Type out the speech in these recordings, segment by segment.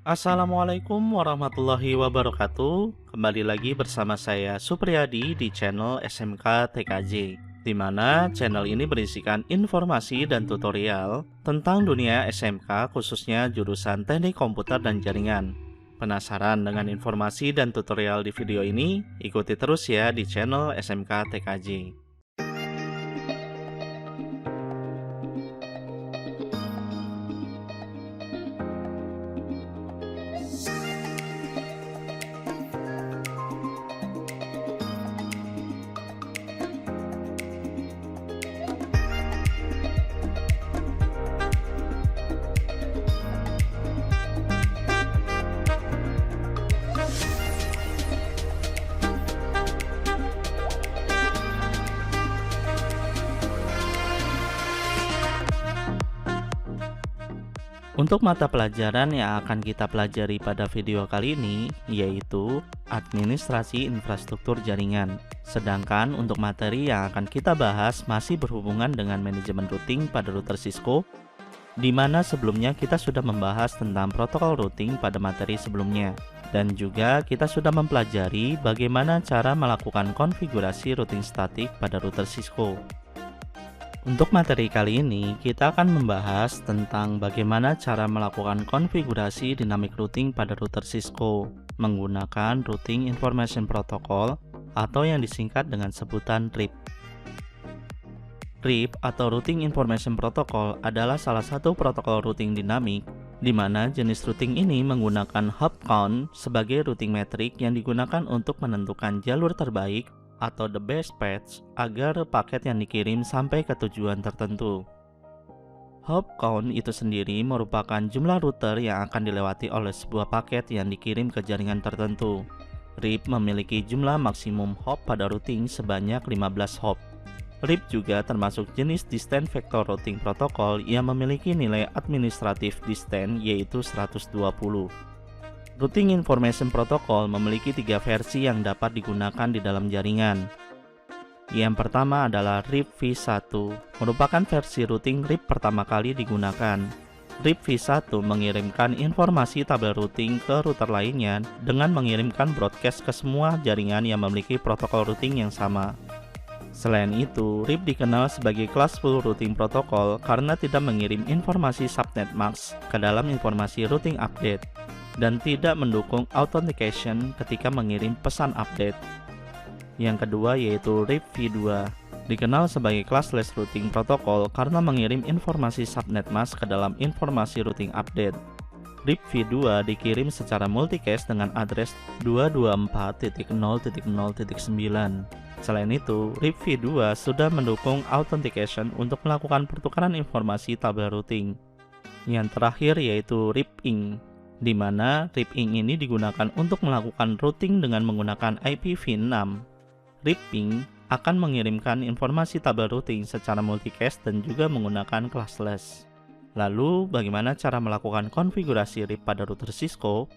Assalamualaikum warahmatullahi wabarakatuh. Kembali lagi bersama saya Supriyadi di channel SMK TKJ, di mana channel ini berisikan informasi dan tutorial tentang dunia SMK, khususnya jurusan Teknik Komputer dan Jaringan. Penasaran dengan informasi dan tutorial di video ini? Ikuti terus ya di channel SMK TKJ. Untuk mata pelajaran yang akan kita pelajari pada video kali ini yaitu Administrasi Infrastruktur Jaringan. Sedangkan untuk materi yang akan kita bahas masih berhubungan dengan manajemen routing pada router Cisco, di mana sebelumnya kita sudah membahas tentang protokol routing pada materi sebelumnya. Dan juga kita sudah mempelajari bagaimana cara melakukan konfigurasi routing statik pada router Cisco. Untuk materi kali ini, kita akan membahas tentang bagaimana cara melakukan konfigurasi dynamic routing pada router Cisco menggunakan Routing Information Protocol atau yang disingkat dengan sebutan RIP. RIP atau Routing Information Protocol adalah salah satu protokol routing dinamik di mana jenis routing ini menggunakan hop count sebagai routing metric yang digunakan untuk menentukan jalur terbaik atau the best path agar paket yang dikirim sampai ke tujuan tertentu. Hop count itu sendiri merupakan jumlah router yang akan dilewati oleh sebuah paket yang dikirim ke jaringan tertentu. RIP memiliki jumlah maksimum hop pada routing sebanyak 15 hop. RIP juga termasuk jenis Distance Vector Routing Protocol yang memiliki nilai administratif distance yaitu 120. Routing Information Protocol memiliki 3 versi yang dapat digunakan di dalam jaringan. Yang pertama adalah RIP v1, merupakan versi routing RIP pertama kali digunakan. RIP v1 mengirimkan informasi tabel routing ke router lainnya dengan mengirimkan broadcast ke semua jaringan yang memiliki protokol routing yang sama. Selain itu, RIP dikenal sebagai Classful Routing Protocol karena tidak mengirim informasi subnet mask ke dalam informasi routing update dan tidak mendukung authentication ketika mengirim pesan update. Yang kedua yaitu RIP v2, dikenal sebagai Classless Routing Protocol karena mengirim informasi subnet mask ke dalam informasi routing update. RIP v2 dikirim secara multicast dengan address 224.0.0.9. Selain itu, RIP v2 sudah mendukung authentication untuk melakukan pertukaran informasi tabel routing. Yang terakhir yaitu RIP INC, di mana RIP INC ini digunakan untuk melakukan routing dengan menggunakan IPv6. RIP INC akan mengirimkan informasi tabel routing secara multicast dan juga menggunakan classless. Lalu, bagaimana cara melakukan konfigurasi RIP pada router Cisco?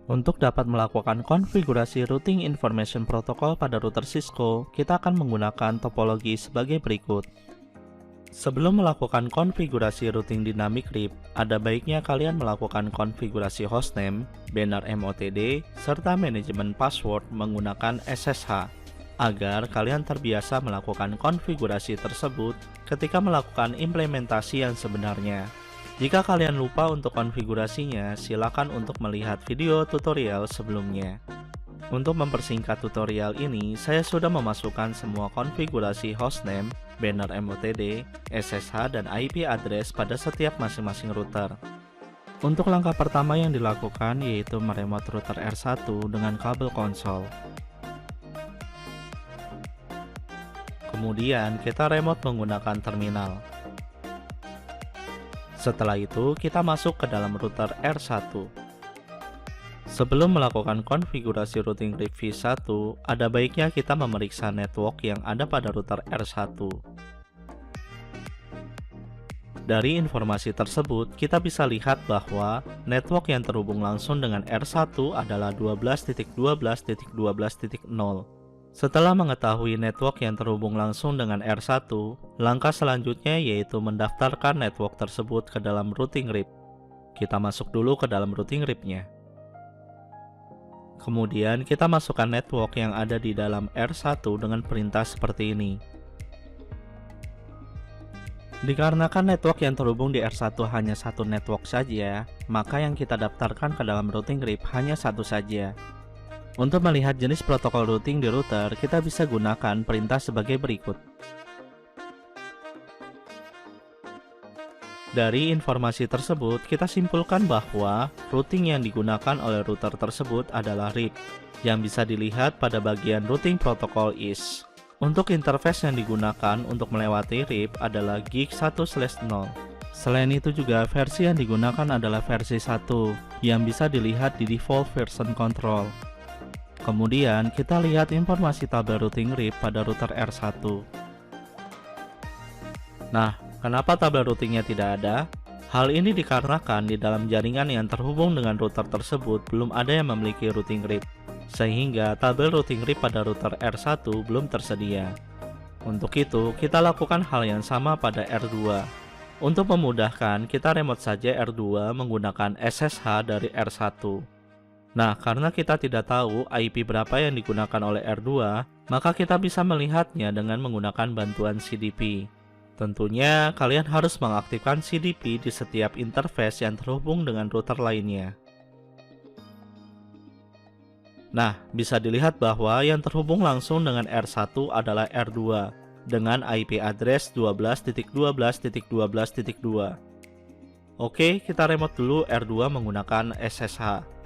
Untuk dapat melakukan konfigurasi Routing Information Protocol pada router Cisco, kita akan menggunakan topologi sebagai berikut. Sebelum melakukan konfigurasi routing dynamic RIP, ada baiknya kalian melakukan konfigurasi hostname, banner MOTD, serta manajemen password menggunakan SSH, agar kalian terbiasa melakukan konfigurasi tersebut ketika melakukan implementasi yang sebenarnya. Jika kalian lupa untuk konfigurasinya, silakan untuk melihat video tutorial sebelumnya. Untuk mempersingkat tutorial ini, saya sudah memasukkan semua konfigurasi hostname, banner MOTD, SSH, dan IP address pada setiap masing-masing router. Untuk langkah pertama yang dilakukan yaitu meremote router R1 dengan kabel konsol. Kemudian kita remote menggunakan terminal. Setelah itu, kita masuk ke dalam router R1. Sebelum melakukan konfigurasi routing RIP v1, ada baiknya kita memeriksa network yang ada pada router R1. Dari informasi tersebut, kita bisa lihat bahwa network yang terhubung langsung dengan R1 adalah 12.12.12.0. Setelah mengetahui network yang terhubung langsung dengan R1, langkah selanjutnya yaitu mendaftarkan network tersebut ke dalam routing RIP. Kita masuk dulu ke dalam routing RIP-nya. Kemudian kita masukkan network yang ada di dalam R1 dengan perintah seperti ini. Dikarenakan network yang terhubung di R1 hanya satu network saja, maka yang kita daftarkan ke dalam routing RIP hanya satu saja. Untuk melihat jenis protokol routing di router, kita bisa gunakan perintah sebagai berikut. Dari informasi tersebut, kita simpulkan bahwa routing yang digunakan oleh router tersebut adalah RIP, yang bisa dilihat pada bagian routing protocol is. Untuk interface yang digunakan untuk melewati RIP adalah gig 1/0. Selain itu juga versi yang digunakan adalah versi 1, yang bisa dilihat di default version control. Kemudian kita lihat informasi tabel routing RIP pada router R1. Nah, kenapa tabel routingnya tidak ada? Hal ini dikarenakan di dalam jaringan yang terhubung dengan router tersebut belum ada yang memiliki routing RIP, sehingga tabel routing RIP pada router R1 belum tersedia. Untuk itu, kita lakukan hal yang sama pada R2. Untuk memudahkan, kita remote saja R2 menggunakan SSH dari R1. Nah, karena kita tidak tahu IP berapa yang digunakan oleh R2, maka kita bisa melihatnya dengan menggunakan bantuan CDP. Tentunya, kalian harus mengaktifkan CDP di setiap interface yang terhubung dengan router lainnya. Nah, bisa dilihat bahwa yang terhubung langsung dengan R1 adalah R2 dengan IP address 12.12.12.2. Oke, kita remote dulu R2 menggunakan SSH.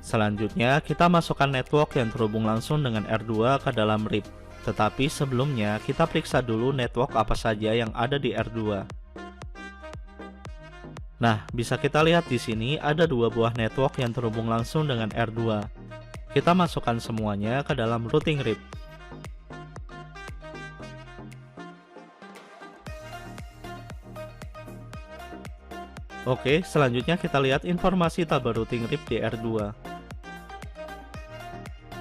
Selanjutnya, kita masukkan network yang terhubung langsung dengan R2 ke dalam RIP. Tetapi sebelumnya, kita periksa dulu network apa saja yang ada di R2. Nah, bisa kita lihat di sini ada dua buah network yang terhubung langsung dengan R2. Kita masukkan semuanya ke dalam routing RIP. Oke, selanjutnya kita lihat informasi tabel routing RIP di R2.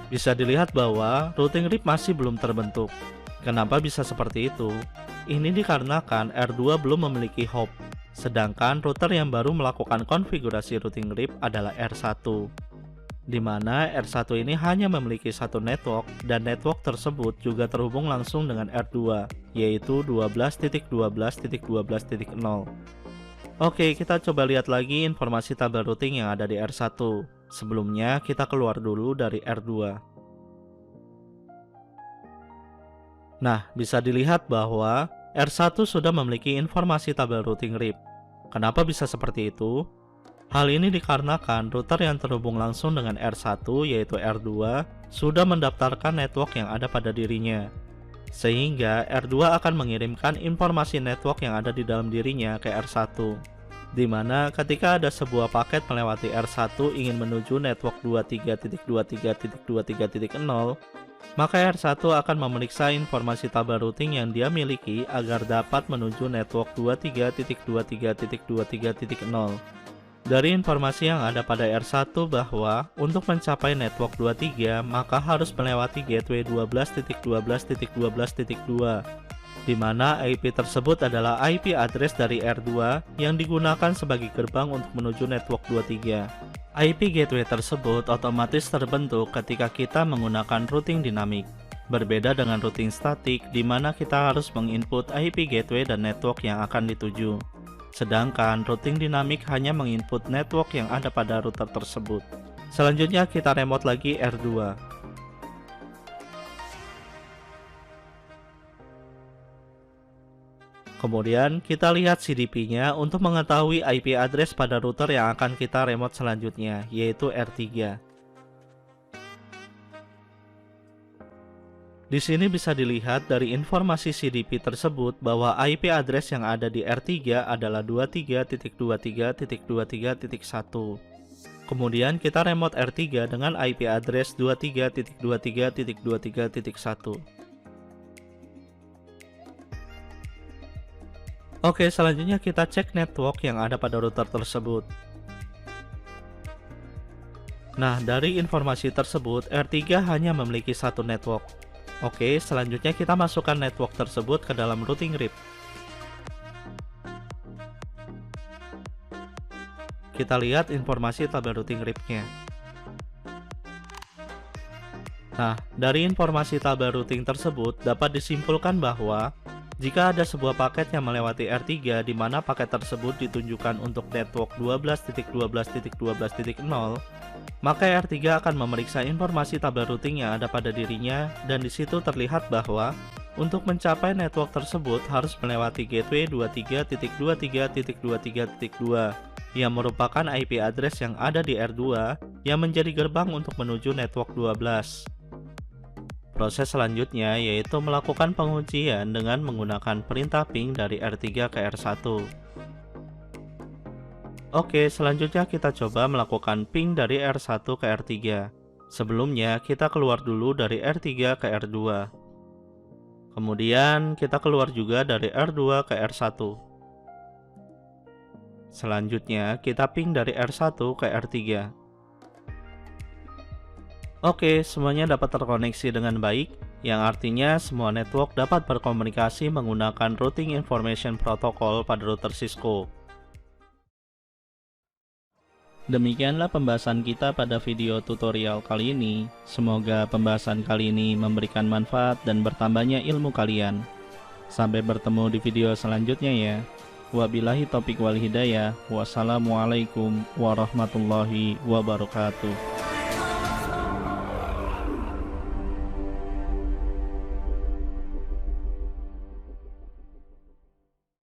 Bisa dilihat bahwa routing RIP masih belum terbentuk. Kenapa bisa seperti itu? Ini dikarenakan R2 belum memiliki hop, sedangkan router yang baru melakukan konfigurasi routing RIP adalah R1, di mana R1 ini hanya memiliki satu network, dan network tersebut juga terhubung langsung dengan R2, yaitu 12.12.12.0. Oke, kita coba lihat lagi informasi tabel routing yang ada di R1. Sebelumnya, kita keluar dulu dari R2. Nah, bisa dilihat bahwa R1 sudah memiliki informasi tabel routing RIP. Kenapa bisa seperti itu? Hal ini dikarenakan router yang terhubung langsung dengan R1, yaitu R2, sudah mendaftarkan network yang ada pada dirinya. Sehingga R2 akan mengirimkan informasi network yang ada di dalam dirinya ke R1. Di mana ketika ada sebuah paket melewati R1 ingin menuju network 23.23.23.0, maka R1 akan memeriksa informasi tabel routing yang dia miliki agar dapat menuju network 23.23.23.0. Dari informasi yang ada pada R1 bahwa untuk mencapai network 23 maka harus melewati gateway 12.12.12.2, di mana IP tersebut adalah IP address dari R2 yang digunakan sebagai gerbang untuk menuju network 23. IP gateway tersebut otomatis terbentuk ketika kita menggunakan routing dinamik. Berbeda dengan routing statik di mana kita harus menginput IP gateway dan network yang akan dituju. Sedangkan routing dinamik hanya menginput network yang ada pada router tersebut. Selanjutnya kita remote lagi R2. Kemudian kita lihat CDP-nya untuk mengetahui IP address pada router yang akan kita remote selanjutnya, yaitu R3. Di sini bisa dilihat dari informasi CDP tersebut bahwa IP address yang ada di R3 adalah 23.23.23.1. Kemudian kita remote R3 dengan IP address 23.23.23.1. Oke, selanjutnya kita cek network yang ada pada router tersebut. Nah, dari informasi tersebut, R3 hanya memiliki satu network. Oke, selanjutnya kita masukkan network tersebut ke dalam routing RIP. Kita lihat informasi tabel routing RIP-nya. Nah, dari informasi tabel routing tersebut dapat disimpulkan bahwa jika ada sebuah paket yang melewati R3 di mana paket tersebut ditunjukkan untuk network 12.12.12.0, maka R3 akan memeriksa informasi tabel routing yang ada pada dirinya, dan di situ terlihat bahwa untuk mencapai network tersebut harus melewati gateway 23.23.23.2 yang merupakan IP address yang ada di R2 yang menjadi gerbang untuk menuju network 12. Proses selanjutnya yaitu melakukan pengujian dengan menggunakan perintah ping dari R3 ke R1. Oke, selanjutnya kita coba melakukan ping dari R1 ke R3. Sebelumnya kita keluar dulu dari R3 ke R2. Kemudian kita keluar juga dari R2 ke R1. Selanjutnya kita ping dari R1 ke R3. Oke, semuanya dapat terkoneksi dengan baik, yang artinya semua network dapat berkomunikasi menggunakan Routing Information Protocol pada router Cisco. Demikianlah pembahasan kita pada video tutorial kali ini. Semoga pembahasan kali ini memberikan manfaat dan bertambahnya ilmu kalian. Sampai bertemu di video selanjutnya ya. Wabillahi taufiq wal hidayah. Wassalamualaikum warahmatullahi wabarakatuh.